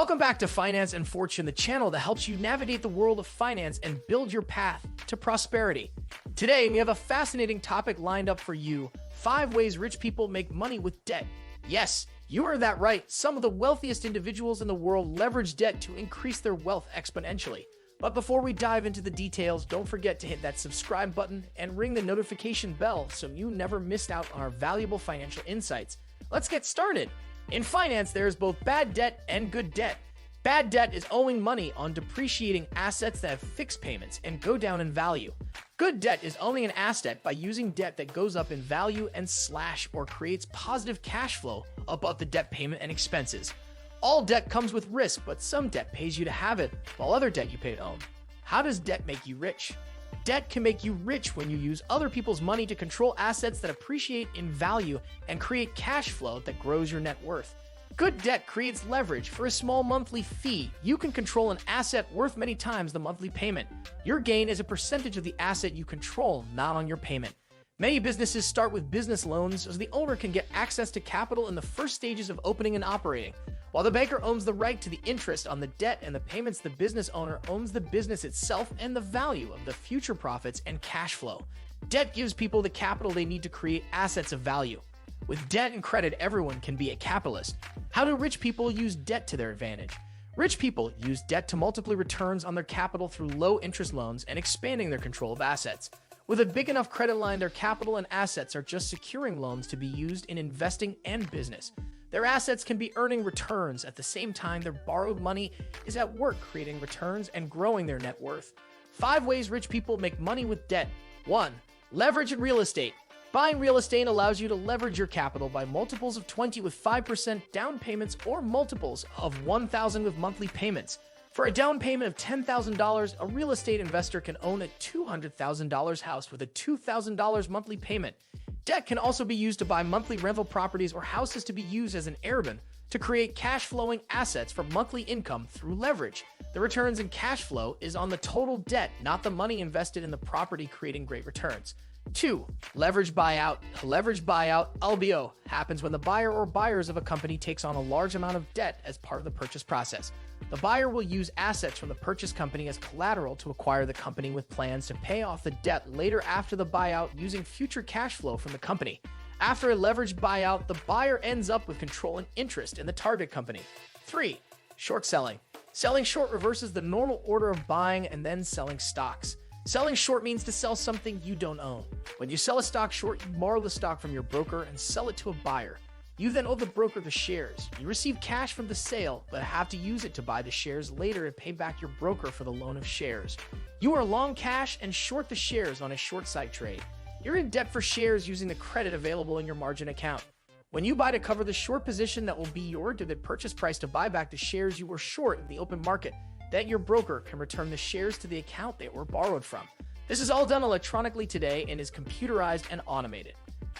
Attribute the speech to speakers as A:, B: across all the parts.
A: Welcome back to Finance and Fortune, the channel that helps you navigate the world of finance and build your path to prosperity. Today, we have a fascinating topic lined up for you: 5 ways rich people make money with debt. Yes, you heard that right. Some of the wealthiest individuals in the world leverage debt to increase their wealth exponentially. But before we dive into the details, don't forget to hit that subscribe button and ring the notification bell so you never missed out on our valuable financial insights. Let's get started. In finance, there is both bad debt and good debt. Bad debt is owing money on depreciating assets that have fixed payments and go down in value. Good debt is owning an asset by using debt that goes up in value and slash or creates positive cash flow above the debt payment and expenses. All debt comes with risk, but some debt pays you to have it, while other debt you pay to own. How does debt make you rich? Debt can make you rich when you use other people's money to control assets that appreciate in value and create cash flow that grows your net worth. Good debt creates leverage. For a small monthly fee, you can control an asset worth many times the monthly payment. Your gain is a percentage of the asset you control, not on your payment. Many businesses start with business loans so the owner can get access to capital in the first stages of opening and operating. While the banker owns the right to the interest on the debt and the payments, the business owner owns the business itself and the value of the future profits and cash flow. Debt gives people the capital they need to create assets of value. With debt and credit, everyone can be a capitalist. How do rich people use debt to their advantage? Rich people use debt to multiply returns on their capital through low-interest loans and expanding their control of assets. With a big enough credit line, their capital and assets are just securing loans to be used in investing and business. Their assets can be earning returns at the same time their borrowed money is at work creating returns and growing their net worth. 5 ways rich people make money with debt. 1. Leverage in real estate. Buying real estate allows you to leverage your capital by multiples of 20 with 5% down payments or multiples of 1,000 with monthly payments. For a down payment of $10,000, a real estate investor can own a $200,000 house with a $2,000 monthly payment. Debt can also be used to buy monthly rental properties or houses to be used as an heirloom to create cash-flowing assets for monthly income through leverage. The returns in cash flow is on the total debt, not the money invested in the property creating great returns. 2. Leverage buyout. A leverage buyout, LBO, happens when the buyer or buyers of a company takes on a large amount of debt as part of the purchase process. The buyer will use assets from the purchase company as collateral to acquire the company with plans to pay off the debt later after the buyout using future cash flow from the company. After a leveraged buyout, the buyer ends up with control and interest in the target company. 3. Short selling. Selling short reverses the normal order of buying and then selling stocks. Selling short means to sell something you don't own. When you sell a stock short, you borrow the stock from your broker and sell it to a buyer. You then owe the broker the shares. You receive cash from the sale, but have to use it to buy the shares later and pay back your broker for the loan of shares. You are long cash and short the shares on a short side trade. You're in debt for shares using the credit available in your margin account. When you buy to cover the short position that will be your to the purchase price to buy back the shares you were short in the open market, then your broker can return the shares to the account they were borrowed from. This is all done electronically today and is computerized and automated.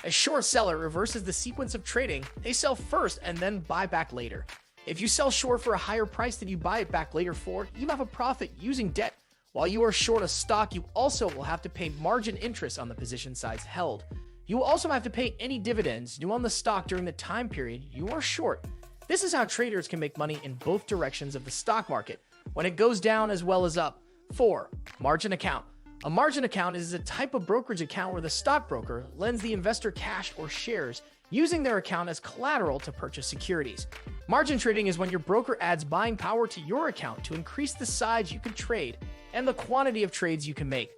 A: A short seller reverses the sequence of trading. They sell first and then buy back later. If you sell short for a higher price than you buy it back later for, you have a profit using debt. While you are short a stock, you also will have to pay margin interest on the position size held. You will also have to pay any dividends due on the stock during the time period you are short. This is how traders can make money in both directions of the stock market, when it goes down as well as up. 4. Margin account. A margin account is a type of brokerage account where the stockbroker lends the investor cash or shares using their account as collateral to purchase securities. Margin trading is when your broker adds buying power to your account to increase the size you can trade and the quantity of trades you can make.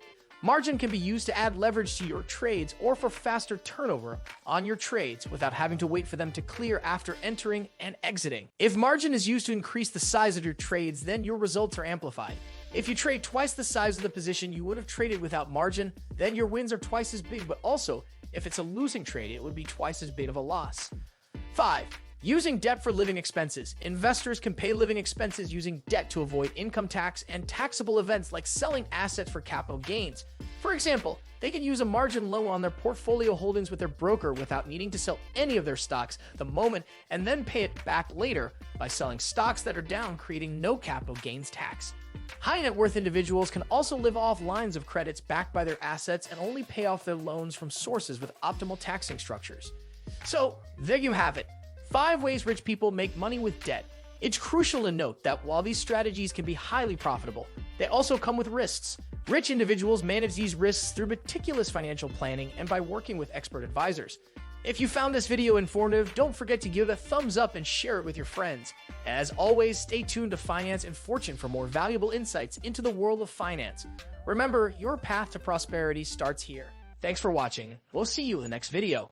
A: Margin can be used to add leverage to your trades or for faster turnover on your trades without having to wait for them to clear after entering and exiting. If margin is used to increase the size of your trades, then your results are amplified. If you trade twice the size of the position you would have traded without margin, then your wins are twice as big, but also, if it's a losing trade, it would be twice as big of a loss. 5. Using debt for living expenses. Investors can pay living expenses using debt to avoid income tax and taxable events like selling assets for capital gains. For example, they can use a margin loan on their portfolio holdings with their broker without needing to sell any of their stocks the moment and then pay it back later by selling stocks that are down, creating no capital gains tax. High net worth individuals can also live off lines of credits backed by their assets and only pay off their loans from sources with optimal taxing structures. So, there you have it. 5 ways rich people make money with debt. It's crucial to note that while these strategies can be highly profitable, they also come with risks. Rich individuals manage these risks through meticulous financial planning and by working with expert advisors. If you found this video informative, don't forget to give it a thumbs up and share it with your friends. As always, stay tuned to Finance and Fortune for more valuable insights into the world of finance. Remember, your path to prosperity starts here. Thanks for watching. We'll see you in the next video.